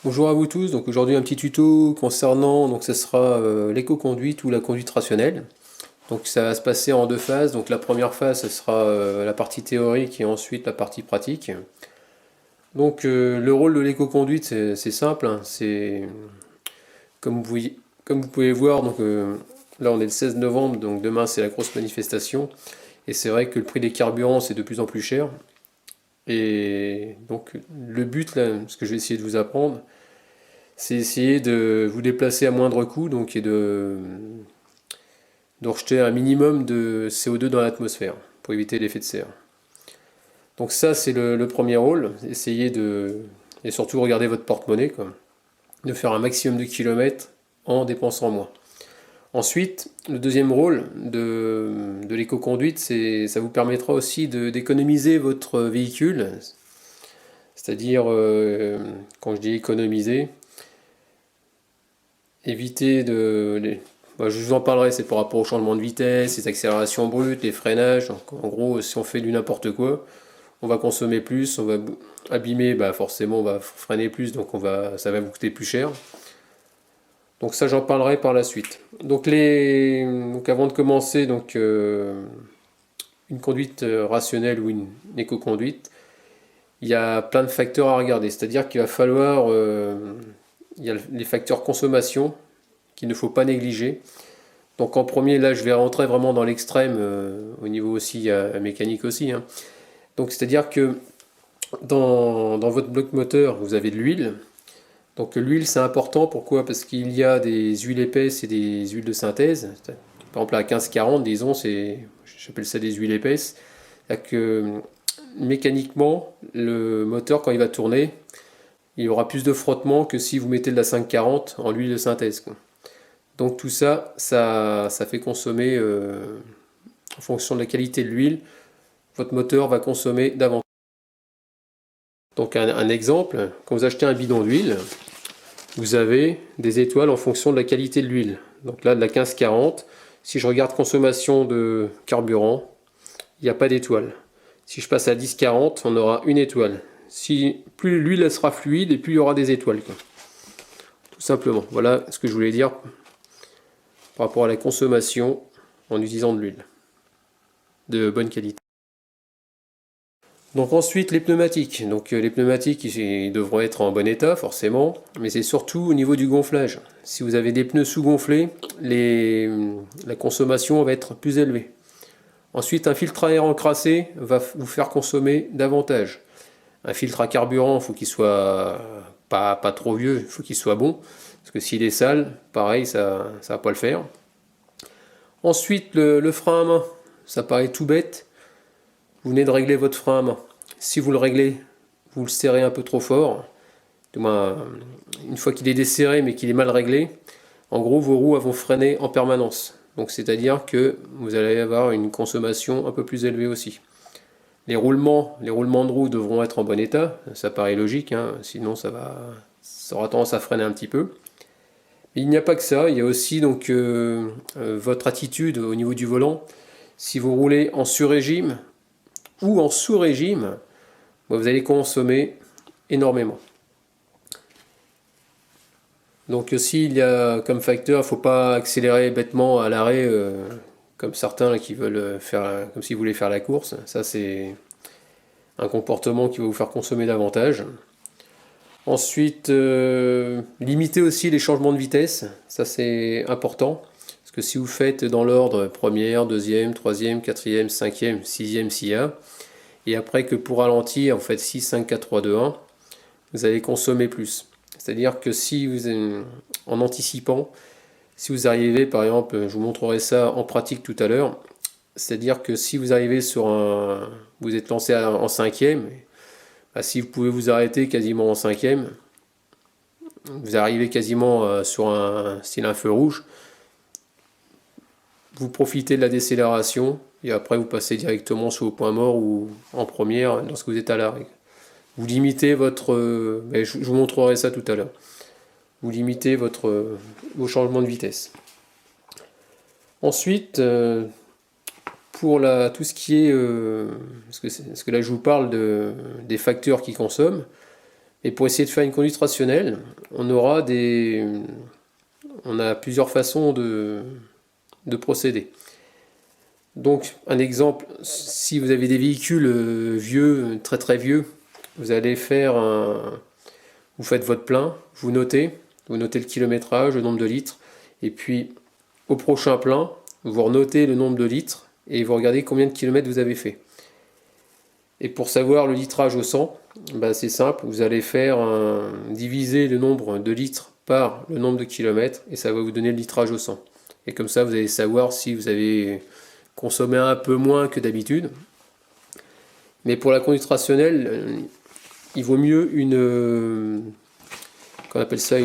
Bonjour à vous tous, donc aujourd'hui un petit tuto concernant, donc ce sera l'éco-conduite ou la conduite rationnelle. Donc ça va se passer en deux phases, donc la première phase ce sera la partie théorique et ensuite la partie pratique. Donc le rôle de l'éco-conduite c'est simple, hein, c'est comme vous pouvez voir, donc là on est le 16 novembre, donc demain c'est la grosse manifestation, et c'est vrai que le prix des carburants c'est de plus en plus cher. Et donc le but là, ce que je vais essayer de vous apprendre, c'est essayer de vous déplacer à moindre coût, donc de rejeter un minimum de CO2 dans l'atmosphère pour éviter l'effet de serre. Donc ça c'est le premier rôle, essayer de et surtout regarder votre porte-monnaie quoi, de faire un maximum de kilomètres en dépensant moins. Ensuite, le deuxième rôle de l'éco-conduite, ça vous permettra aussi d'économiser votre véhicule, c'est-à-dire quand je dis économiser, éviter de. Bah, je vous en parlerai, c'est par rapport au changement de vitesse, les accélérations brutes, les freinages. Donc, en gros, si on fait du n'importe quoi, on va consommer plus, on va abîmer, bah forcément on va freiner plus, donc ça va vous coûter plus cher. Donc ça j'en parlerai par la suite. Donc avant de commencer une conduite rationnelle ou une éco-conduite, il y a plein de facteurs à regarder. C'est-à-dire qu'il va falloir, il y a les facteurs consommation qu'il ne faut pas négliger. Donc en premier, là, je vais rentrer vraiment dans l'extrême, au niveau aussi mécanique aussi, hein. Donc c'est-à-dire que dans votre bloc moteur, vous avez de l'huile. Donc l'huile, c'est important. Pourquoi? Parce qu'il y a des huiles épaisses et des huiles de synthèse. Par exemple, à 15-40, disons, j'appelle ça des huiles épaisses. C'est-à-dire que mécaniquement, le moteur, quand il va tourner, il y aura plus de frottement que si vous mettez de la 540 en huile de synthèse, quoi. Donc tout ça, ça fait consommer, en fonction de la qualité de l'huile, votre moteur va consommer davantage. Donc un exemple, quand vous achetez un bidon d'huile, vous avez des étoiles en fonction de la qualité de l'huile. Donc là, de la 1540, si je regarde consommation de carburant, il n'y a pas d'étoile. Si je passe à 1040, on aura une étoile. Si plus l'huile sera fluide et plus il y aura des étoiles, quoi. Tout simplement. Voilà ce que je voulais dire par rapport à la consommation en utilisant de l'huile de bonne qualité. Donc ensuite les pneumatiques. Donc les pneumatiques ils devront être en bon état forcément, mais c'est surtout au niveau du gonflage. Si vous avez des pneus sous-gonflés, la consommation va être plus élevée. Ensuite un filtre à air encrassé va vous faire consommer davantage. Un filtre à carburant, il faut qu'il soit pas trop vieux, il faut qu'il soit bon, parce que s'il est sale, pareil ça va pas le faire. Ensuite le frein à main, ça paraît tout bête. Vous venez de régler votre frein à main. Si vous le réglez, vous le serrez un peu trop fort, du moins une fois qu'il est desserré mais qu'il est mal réglé, en gros vos roues vont freiner en permanence. Donc c'est-à-dire que vous allez avoir une consommation un peu plus élevée aussi. Les roulements de roues devront être en bon état, ça paraît logique, hein, sinon ça aura tendance à freiner un petit peu. Mais il n'y a pas que ça, il y a aussi donc votre attitude au niveau du volant. Si vous roulez en sur-régime ou en sous-régime, vous allez consommer énormément. Donc s'il y a comme facteur, il ne faut pas accélérer bêtement à l'arrêt, comme certains là, qui veulent faire, comme s'ils voulaient faire la course. Ça c'est un comportement qui va vous faire consommer davantage. Ensuite, limiter aussi les changements de vitesse, ça c'est important. Parce que si vous faites dans l'ordre première, deuxième, troisième, quatrième, cinquième, sixième s'il y a, et après que pour ralentir, vous faites 6, 5, 4, 3, 2, 1, vous allez consommer plus. C'est-à-dire que si vous, en anticipant, si vous arrivez, par exemple, je vous montrerai ça en pratique tout à l'heure, c'est-à-dire que si vous arrivez vous êtes lancé en cinquième, bah, si vous pouvez vous arrêter quasiment en cinquième, vous arrivez quasiment sur un style un feu rouge, vous profitez de la décélération et après vous passez directement sur le point mort ou en première lorsque vous êtes à l'arrêt. Vous limitez je vous montrerai ça tout à l'heure. Vous limitez vos changements de vitesse. Ensuite, pour tout ce qui est, parce que là je vous parle des facteurs qui consomment, Et pour essayer de faire une conduite rationnelle, on a plusieurs façons de procéder. Donc, un exemple, si vous avez des véhicules vieux, très très vieux, vous allez vous faites votre plein, vous notez le kilométrage, le nombre de litres, et puis au prochain plein, vous renotez le nombre de litres et vous regardez combien de kilomètres vous avez fait. Et pour savoir le litrage au 100, c'est simple, vous allez diviser le nombre de litres par le nombre de kilomètres et ça va vous donner le litrage au 100. Et comme ça, vous allez savoir si vous avez consommé un peu moins que d'habitude. Mais pour la conduite rationnelle, il vaut mieux qu'on appelle ça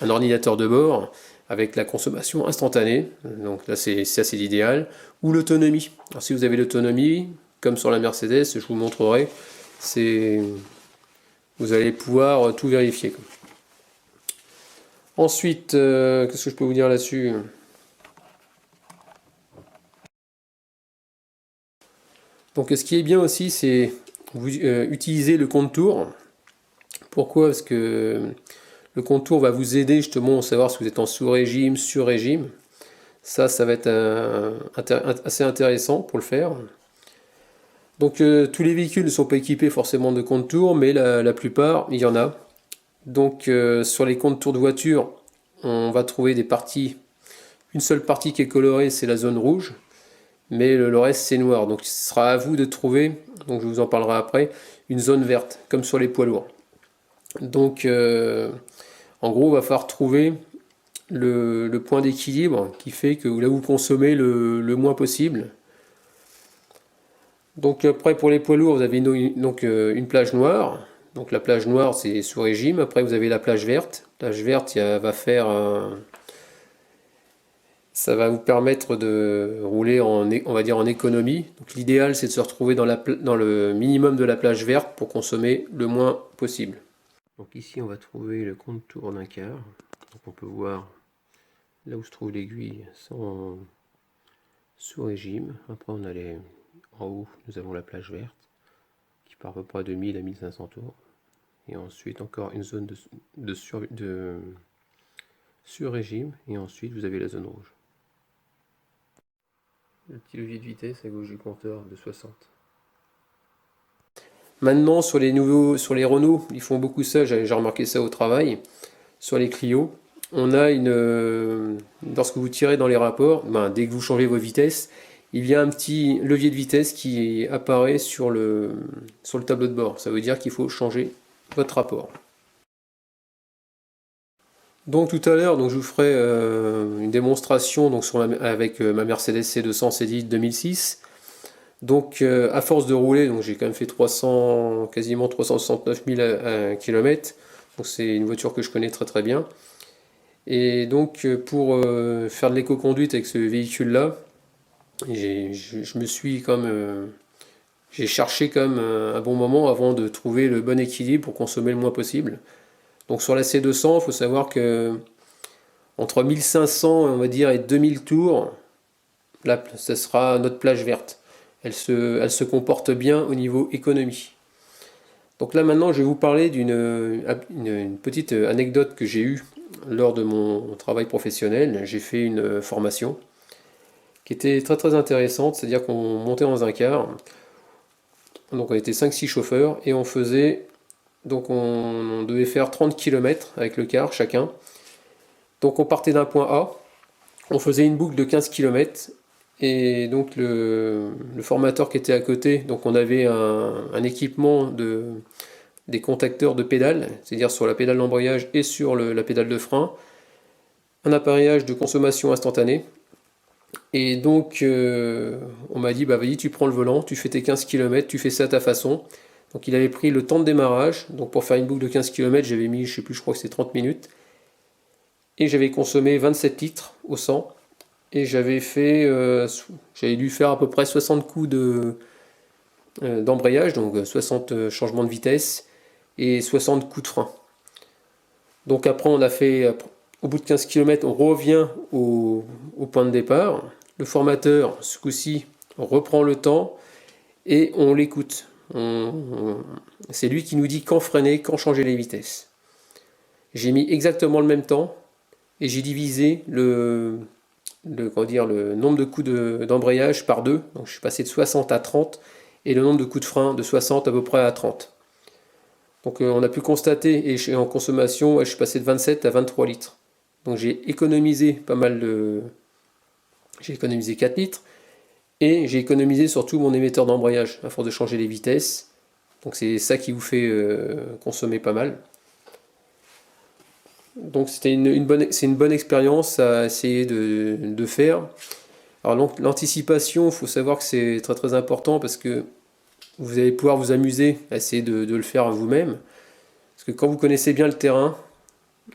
un ordinateur de bord avec la consommation instantanée. Donc là, c'est l'idéal. Ou l'autonomie. Alors si vous avez l'autonomie, comme sur la Mercedes, je vous montrerai, vous allez pouvoir tout vérifier. Ensuite, qu'est-ce que je peux vous dire là-dessus? Donc ce qui est bien aussi, c'est utiliser le compte tour. Pourquoi? Parce que le compte tour va vous aider justement à savoir si vous êtes en sous-régime, sur-régime. Ça va être assez intéressant pour le faire. Donc tous les véhicules ne sont pas équipés forcément de compte tour, mais la plupart, il y en a. Donc sur les comptes tours de voiture, on va trouver une seule partie qui est colorée, c'est la zone rouge. Mais le reste c'est noir, donc ce sera à vous de trouver, donc je vous en parlerai après, une zone verte, comme sur les poids lourds. Donc en gros, il va falloir trouver le point d'équilibre qui fait que là vous consommez le moins possible. Donc après pour les poids lourds, vous avez une plage noire. Donc la plage noire c'est sous régime. Après vous avez la plage verte. La plage verte ça va vous permettre de rouler on va dire en économie. Donc l'idéal c'est de se retrouver dans le minimum de la plage verte pour consommer le moins possible. Donc ici on va trouver le contour d'un quart. Donc on peut voir là où se trouve l'aiguille sous régime. Après on a en haut nous avons la plage verte qui part à peu près de 1000 à 1500 tours. Et ensuite encore une zone de sur régime. Et ensuite vous avez la zone rouge. Le petit levier de vitesse à gauche du compteur de 60. Maintenant sur les Renault, ils font beaucoup ça, j'ai remarqué ça au travail. Sur les Clio, on a lorsque vous tirez dans les rapports, dès que vous changez vos vitesses, il y a un petit levier de vitesse qui apparaît sur le tableau de bord. Ça veut dire qu'il faut changer votre rapport. Donc tout à l'heure, je vous ferai une démonstration avec ma Mercedes C200 C10 2006. Donc à force de rouler, j'ai quand même fait quasiment 369 000 km. Donc c'est une voiture que je connais très très bien. Et donc pour faire de l'éco-conduite avec ce véhicule-là, j'ai cherché comme un bon moment avant de trouver le bon équilibre pour consommer le moins possible. Donc sur la C200, il faut savoir que entre 1500 on va dire et 2000 tours, là, ce sera notre plage verte. Elle se comporte bien au niveau économie. Donc là maintenant je vais vous parler d'une petite anecdote que j'ai eue lors de mon travail professionnel. J'ai fait une formation qui était très très intéressante, c'est-à-dire qu'on montait dans un car, donc on était 5-6 chauffeurs et on devait faire 30 km avec le car chacun. Donc on partait d'un point A, on faisait une boucle de 15 km et donc le formateur qui était à côté, donc on avait un équipement des contacteurs de pédales, c'est-à-dire sur la pédale d'embrayage et sur la pédale de frein, un appareillage de consommation instantanée. Et donc on m'a dit vas-y tu prends le volant, tu fais tes 15 km, tu fais ça à ta façon. Donc il avait pris le temps de démarrage, donc pour faire une boucle de 15 km j'avais mis, je sais plus, je crois que c'est 30 minutes. Et j'avais consommé 27 litres au 100. Et j'avais dû faire à peu près 60 coups d'embrayage, donc 60 changements de vitesse et 60 coups de frein. Donc après on a fait, au bout de 15 km, on revient au point de départ. Le formateur, ce coup-ci, reprend le temps et on l'écoute. c'est lui qui nous dit quand freiner, quand changer les vitesses. J'ai mis exactement le même temps et j'ai divisé le nombre de coups d'embrayage par 2. Donc je suis passé de 60 à 30 et le nombre de coups de frein de 60 à peu près à 30. Donc on a pu constater, et en consommation, je suis passé de 27 à 23 litres. Donc j'ai économisé pas mal de... J'ai économisé 4 litres. Et j'ai économisé surtout mon émetteur d'embrayage, à force de changer les vitesses. Donc c'est ça qui vous fait consommer pas mal. Donc c'était une bonne expérience à essayer de faire. Alors l'anticipation, il faut savoir que c'est très très important parce que vous allez pouvoir vous amuser à essayer de le faire vous-même. Parce que quand vous connaissez bien le terrain,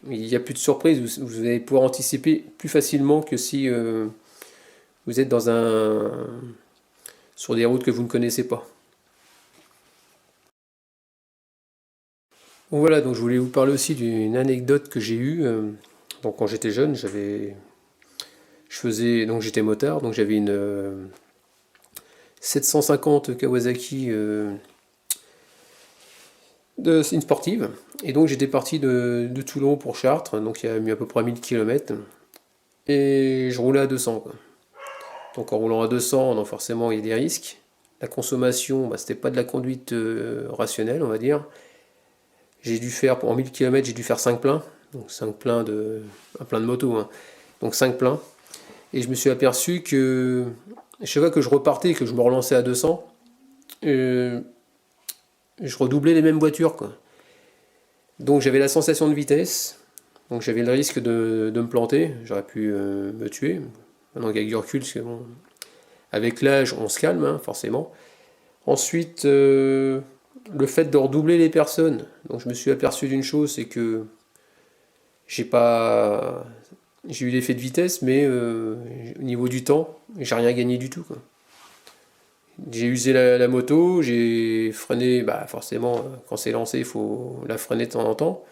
il n'y a plus de surprise, vous allez pouvoir anticiper plus facilement que si vous êtes sur des routes que vous ne connaissez pas. Bon, voilà, donc je voulais vous parler aussi d'une anecdote que j'ai eue. Donc quand j'étais jeune, j'étais motard, donc j'avais une 750 Kawasaki, une sportive, et donc j'étais parti de Toulon pour Chartres, donc il y a mis à peu près 1000 km, et je roulais à 200 quoi. Donc en roulant à 200, donc forcément il y a des risques. La consommation, c'était pas de la conduite rationnelle, on va dire. J'ai dû faire, en 1000 km, j'ai dû faire 5 pleins. Donc 5 pleins un plein de moto, hein. Donc 5 pleins. Et je me suis aperçu que chaque fois que je repartais et que je me relançais à 200, je redoublais les mêmes voitures, quoi. Donc j'avais la sensation de vitesse. Donc j'avais le risque de me planter. J'aurais pu me tuer. Maintenant avec du recul, parce que bon, avec l'âge, on se calme, hein, forcément. Ensuite, le fait de redoubler les personnes. Donc je me suis aperçu d'une chose, c'est que j'ai eu l'effet de vitesse, mais au niveau du temps, j'ai rien gagné du tout, quoi. J'ai usé la moto, j'ai freiné, forcément, quand c'est lancé, il faut la freiner de temps en temps.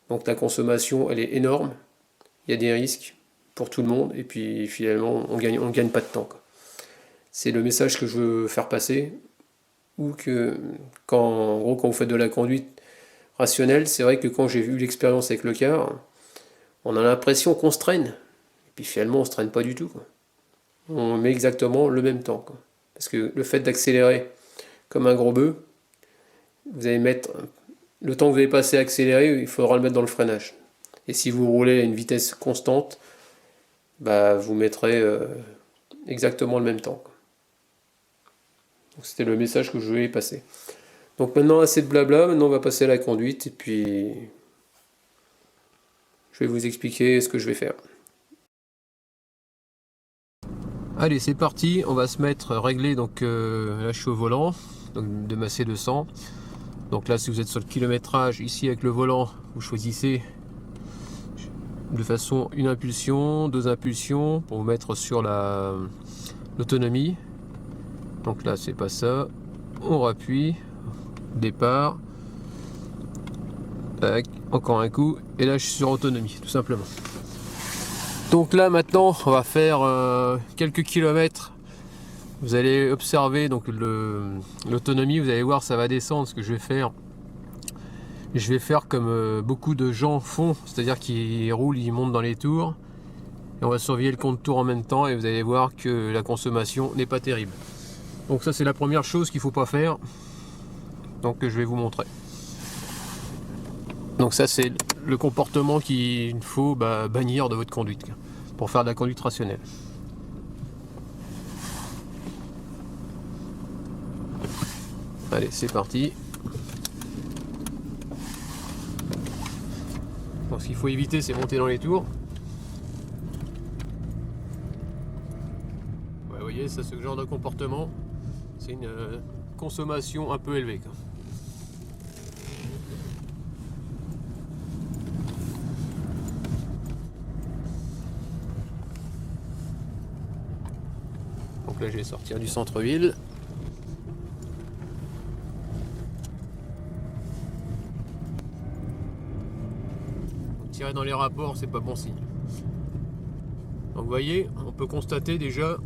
Donc la consommation, elle est énorme. Il y a des risques pour tout le monde, et puis finalement, on gagne pas de temps, quoi. C'est le message que je veux faire passer, ou que en gros, quand vous faites de la conduite rationnelle, c'est vrai que quand j'ai eu l'expérience avec le car, on a l'impression qu'on se traîne. Et puis finalement, on se traîne pas du tout, quoi. On met exactement le même temps, quoi. Parce que le fait d'accélérer comme un gros bœuf, vous allez mettre le temps que vous allez passer à accélérer, il faudra le mettre dans le freinage. Et si vous roulez à une vitesse constante, vous mettrez exactement le même temps, quoi. Donc c'était le message que je voulais passer. Donc maintenant, assez de blabla, maintenant on va passer à la conduite, et puis je vais vous expliquer ce que je vais faire. Allez, c'est parti, on va se mettre réglé, donc là je suis au volant, donc de ma C200. Donc là, si vous êtes sur le kilométrage, ici avec le volant, vous choisissez de façon une impulsion, 2 impulsions, pour vous mettre sur l'autonomie. Donc là, c'est pas ça, on rappuie, départ, tac, encore un coup, et là je suis sur autonomie, tout simplement. Donc là maintenant on va faire quelques kilomètres. Vous allez observer donc l'autonomie, vous allez voir ça va descendre. Ce que je vais faire comme beaucoup de gens font, c'est-à-dire qu'ils roulent, ils montent dans les tours, et on va surveiller le compte tour en même temps, et vous allez voir que la consommation n'est pas terrible. Donc ça c'est la première chose qu'il ne faut pas faire, donc je vais vous montrer. Donc ça c'est le comportement qu'il faut bannir de votre conduite pour faire de la conduite rationnelle. Allez, c'est parti. Donc ce qu'il faut éviter, c'est monter dans les tours. Ouais, vous voyez, ça, ce genre de comportement, c'est une consommation un peu élevée, quoi. Donc là, je vais sortir du centre-ville. Tirer dans les rapports, c'est pas bon signe. Donc vous voyez, on peut constater déjà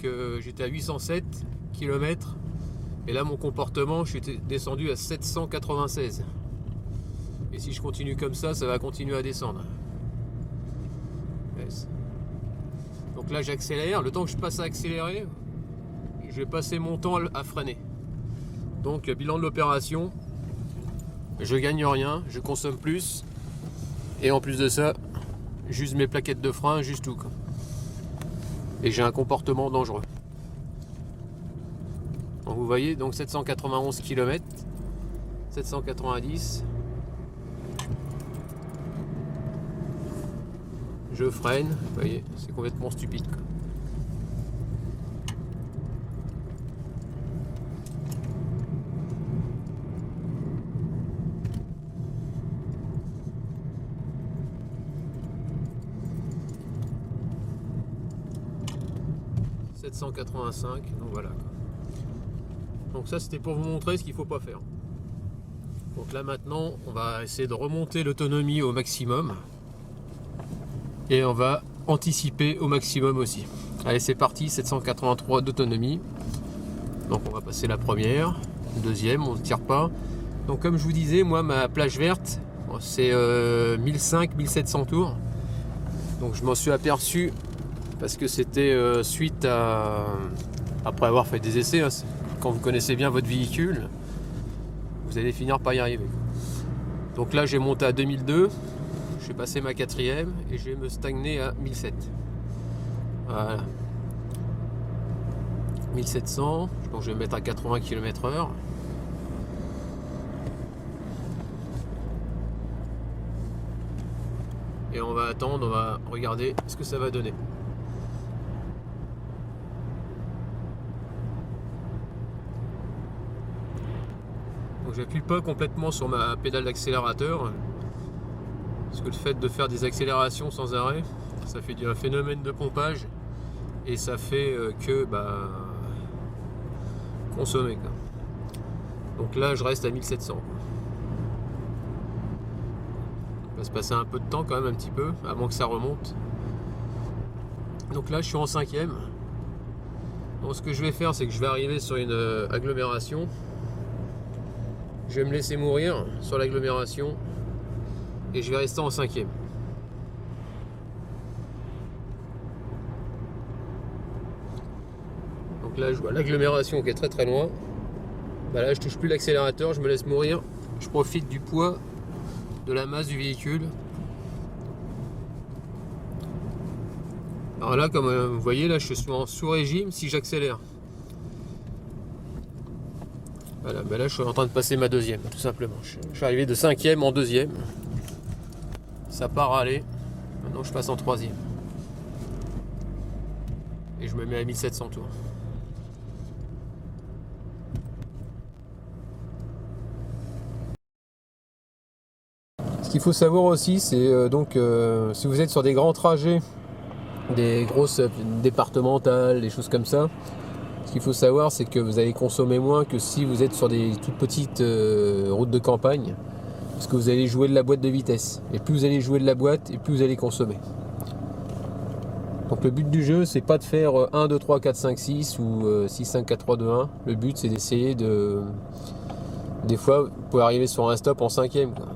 que j'étais à 807 km Et là mon comportement, je suis descendu à 796. Et si je continue comme ça va continuer à descendre. Yes. Donc là j'accélère, le temps que je passe à accélérer, je vais passer mon temps à freiner. Donc bilan de l'opération, je gagne rien, je consomme plus. Et en plus de ça, j'use mes plaquettes de frein, juste tout. Et j'ai un comportement dangereux. Donc vous voyez, donc 791 km, 790. Je freine, vous voyez, c'est complètement stupide. « 785, donc voilà. Donc ça c'était pour vous montrer ce qu'il ne faut pas faire. Donc là maintenant on va essayer de remonter l'autonomie au maximum. Et on va anticiper au maximum aussi. Allez c'est parti, 783 d'autonomie. Donc on va passer la première, deuxième, on ne tire pas. Donc comme je vous disais, moi ma plage verte c'est 1500-1700 tours. Donc je m'en suis aperçu parce que c'était suite à... Après avoir fait des essais, hein, quand vous connaissez bien votre véhicule, vous allez finir par y arriver. Donc là j'ai monté à 2002, je vais passer ma quatrième et je vais me stagner à 1007. Voilà. 1700, donc je vais me mettre à 80 km/h. Et on va attendre, on va regarder ce que ça va donner. Donc j'appuie pas complètement sur ma pédale d'accélérateur. Parce que le fait de faire des accélérations sans arrêt, ça fait un phénomène de pompage. Et ça fait que consommer. Quoi. Donc là je reste à 1700. Il va se passer un peu de temps quand même, un petit peu, avant que ça remonte. Donc là je suis en cinquième. Donc ce que je vais faire, c'est que je vais arriver sur une agglomération. Je vais me laisser mourir sur l'agglomération. Et je vais rester en cinquième. Donc là je vois l'agglomération qui est très très loin. Bah là je touche plus l'accélérateur, je me laisse mourir. Je profite du poids de la masse du véhicule. Alors là comme vous voyez là je suis en sous-régime si j'accélère. Voilà, bah là je suis en train de passer ma deuxième tout simplement. Je suis arrivé de cinquième en deuxième. Ça part à aller. Maintenant je passe en troisième. Et je me mets à 1700 tours. Ce qu'il faut savoir aussi, c'est si vous êtes sur des grands trajets, des grosses départementales, des choses comme ça, ce qu'il faut savoir, c'est que vous allez consommer moins que si vous êtes sur des toutes petites routes de campagne. Parce que vous allez jouer de la boîte de vitesse. Et plus vous allez jouer de la boîte, et plus vous allez consommer. Donc le but du jeu, c'est pas de faire 1, 2, 3, 4, 5, 6 ou 6, 5, 4, 3, 2, 1. Le but, c'est d'essayer de... Des fois, vous pouvez arriver sur un stop en cinquième. Quoi.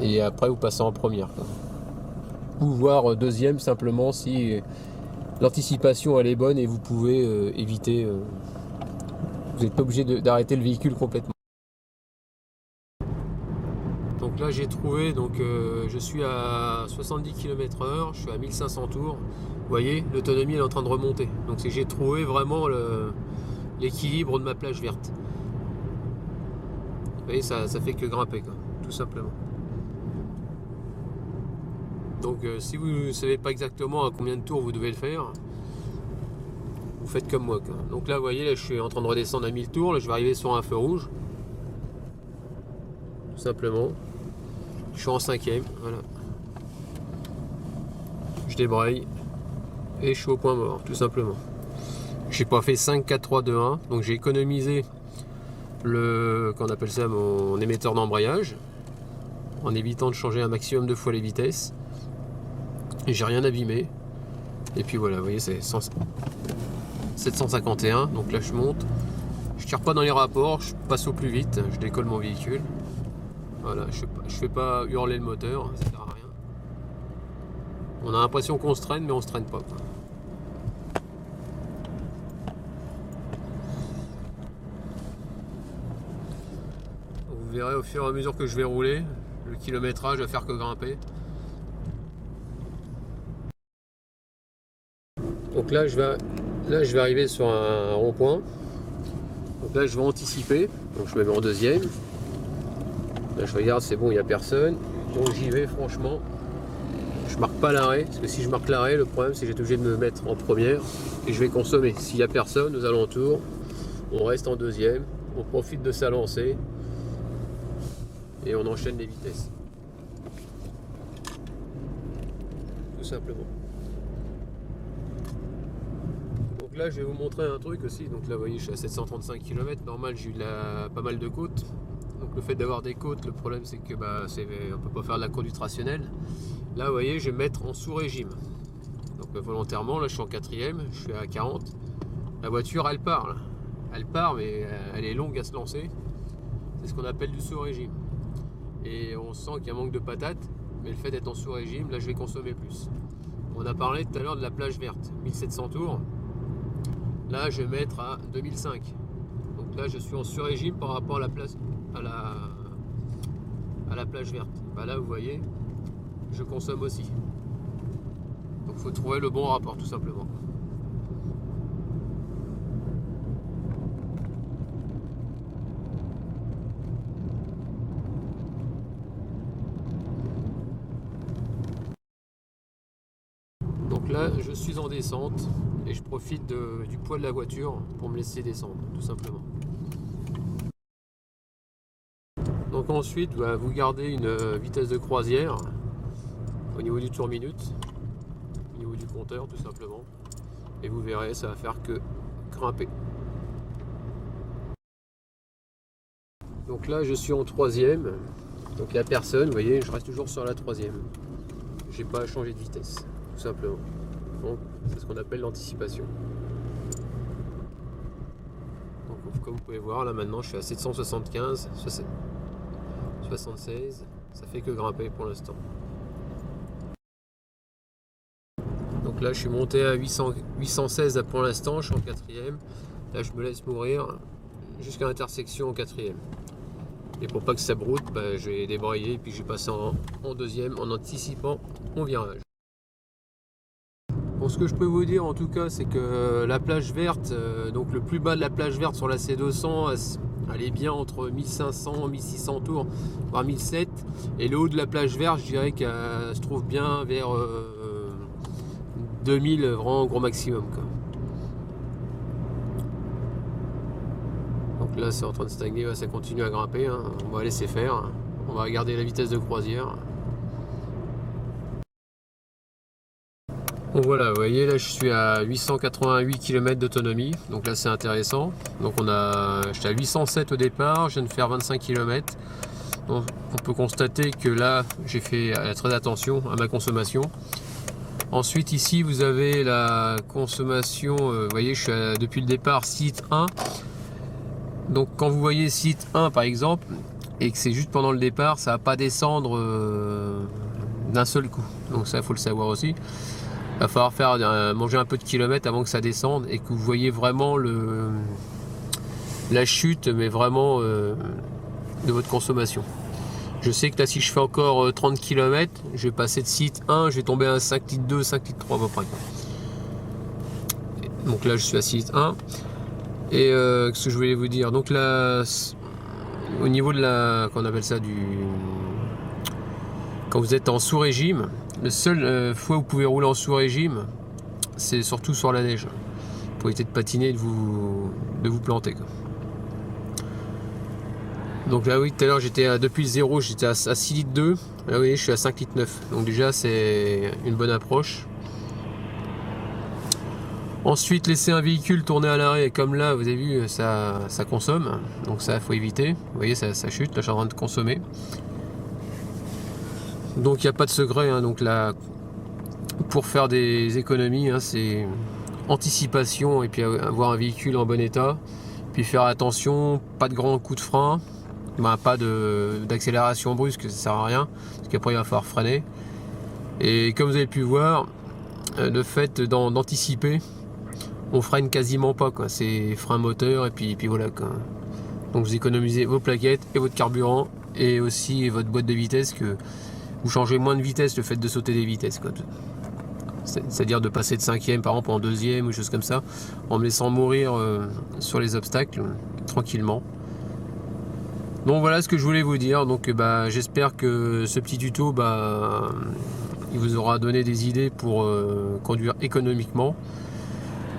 Et après, vous passez en première. Quoi. Ou voire deuxième, simplement, si l'anticipation, elle est bonne et vous pouvez éviter... vous n'êtes pas obligé d'arrêter le véhicule complètement. Donc là j'ai trouvé, je suis à 70 km/h, je suis à 1500 tours. Vous voyez, l'autonomie est en train de remonter. Donc c'est que j'ai trouvé vraiment l'équilibre de ma plage verte. Vous voyez, ça fait que grimper, quoi, tout simplement. Donc si vous ne savez pas exactement à combien de tours vous devez le faire, vous faites comme moi. Quoi. Donc là vous voyez, là, je suis en train de redescendre à 1000 tours, là je vais arriver sur un feu rouge. Tout simplement. Je suis en cinquième, voilà. Je débraye et je suis au point mort, tout simplement. J'ai pas fait 5, 4, 3, 2, 1, donc j'ai économisé qu'on appelle ça mon émetteur d'embrayage, en évitant de changer un maximum de fois les vitesses. Et j'ai rien abîmé. Et puis voilà, vous voyez, c'est 751, donc là je monte. Je tire pas dans les rapports, je passe au plus vite, je décolle mon véhicule. Voilà, je fais pas hurler le moteur, ça sert à rien. On a l'impression qu'on se traîne, mais on se traîne pas. Vous verrez au fur et à mesure que je vais rouler, le kilométrage va faire que grimper. Donc là je vais arriver sur un rond-point. Donc là je vais anticiper, donc je me mets en deuxième. Là je regarde, c'est bon, il n'y a personne. Donc j'y vais franchement. Je marque pas l'arrêt, parce que si je marque l'arrêt, le problème c'est que j'ai obligé de me mettre en première et je vais consommer. S'il n'y a personne aux alentours, on reste en deuxième, on profite de sa lancée et on enchaîne les vitesses. Tout simplement. Donc là je vais vous montrer un truc aussi. Donc là vous voyez je suis à 735 km, normal j'ai eu pas mal de côtes. Donc le fait d'avoir des côtes, le problème c'est que on ne peut pas faire de la conduite rationnelle. Là vous voyez je vais me mettre en sous-régime. Donc volontairement, là je suis en quatrième, je suis à 40. La voiture elle part là. Elle part mais elle est longue à se lancer. C'est ce qu'on appelle du sous-régime. Et on sent qu'il y a un manque de patates, mais le fait d'être en sous-régime, là je vais consommer plus. On a parlé tout à l'heure de la plage verte, 1700 tours. Là je vais mettre à 2005. Donc là je suis en sur-régime par rapport à la plage verte. Là vous voyez, je consomme aussi. Donc il faut trouver le bon rapport tout simplement. Donc là je suis en descente et je profite du poids de la voiture pour me laisser descendre tout simplement. Donc ensuite vous gardez une vitesse de croisière au niveau du tour minute, au niveau du compteur tout simplement, et vous verrez ça va faire que grimper. Donc là je suis en troisième, donc il n'y a personne, vous voyez je reste toujours sur la troisième, j'ai pas à changer de vitesse tout simplement. Donc c'est ce qu'on appelle l'anticipation. Donc comme vous pouvez voir là maintenant je suis à 775, 76, ça fait que grimper pour l'instant. Donc là je suis monté à 816 pour l'instant, je suis en quatrième. Là je me laisse mourir jusqu'à l'intersection en quatrième. Et pour pas que ça broute, je vais débrayer et puis je vais passer en deuxième en anticipant mon virage. Bon, ce que je peux vous dire en tout cas c'est que la plage verte, donc le plus bas de la plage verte sur la C200, elle est bien entre 1500 et 1600 tours, voire 1700. Et le haut de la plage verte, je dirais qu'elle se trouve bien vers 2000, vraiment gros maximum quoi. Donc là c'est en train de stagner, ça continue à grimper, hein. On va laisser faire, on va regarder la vitesse de croisière. Donc voilà, vous voyez là je suis à 888 km d'autonomie, donc là c'est intéressant. Donc j'étais à 807 au départ, je viens de faire 25 km. Donc on peut constater que là j'ai fait très attention à ma consommation. Ensuite ici vous avez la consommation, vous voyez je suis depuis le départ site 1. Donc quand vous voyez site 1 par exemple, et que c'est juste pendant le départ, ça va pas descendre d'un seul coup. Donc ça il faut le savoir aussi. Il va falloir manger un peu de kilomètres avant que ça descende et que vous voyez vraiment la chute, mais vraiment de votre consommation. Je sais que là, si je fais encore 30 km, je vais passer de site 1, je vais tomber à 5 litres 2, 5 litres 3 à peu près. Donc là, je suis à site 1. Et ce que je voulais vous dire, donc là, au niveau de qu'on appelle ça quand vous êtes en sous-régime, le seul fois où vous pouvez rouler en sous-régime, c'est surtout sur la neige, pour éviter de patiner et de vous planter quoi. Donc là oui, tout à l'heure j'étais depuis le 0, j'étais à 6 litres 2, là vous voyez je suis à 5 litres 9, donc déjà c'est une bonne approche. Ensuite laisser un véhicule tourner à l'arrêt, comme là vous avez vu ça consomme, donc ça il faut éviter, vous voyez ça chute, là je suis en train de consommer. Donc il n'y a pas de secret, hein. Donc là, pour faire des économies, hein, c'est anticipation et puis avoir un véhicule en bon état, Puis faire attention, pas de grands coups de frein, pas d'accélération brusque, ça sert à rien, parce qu'après il va falloir freiner. Et comme vous avez pu voir, le fait d'anticiper, on freine quasiment pas, quoi. C'est frein moteur et puis voilà, quoi. Donc vous économisez vos plaquettes et votre carburant et aussi votre boîte de vitesse, que vous changez moins de vitesse, le fait de sauter des vitesses, quoi. C'est-à-dire de passer de 5e par exemple en 2e ou chose comme ça, en me laissant mourir sur les obstacles tranquillement. Donc voilà ce que je voulais vous dire. Donc j'espère que ce petit tuto il vous aura donné des idées pour conduire économiquement.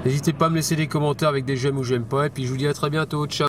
N'hésitez pas à me laisser des commentaires avec des j'aime ou j'aime pas, et puis je vous dis à très bientôt, ciao.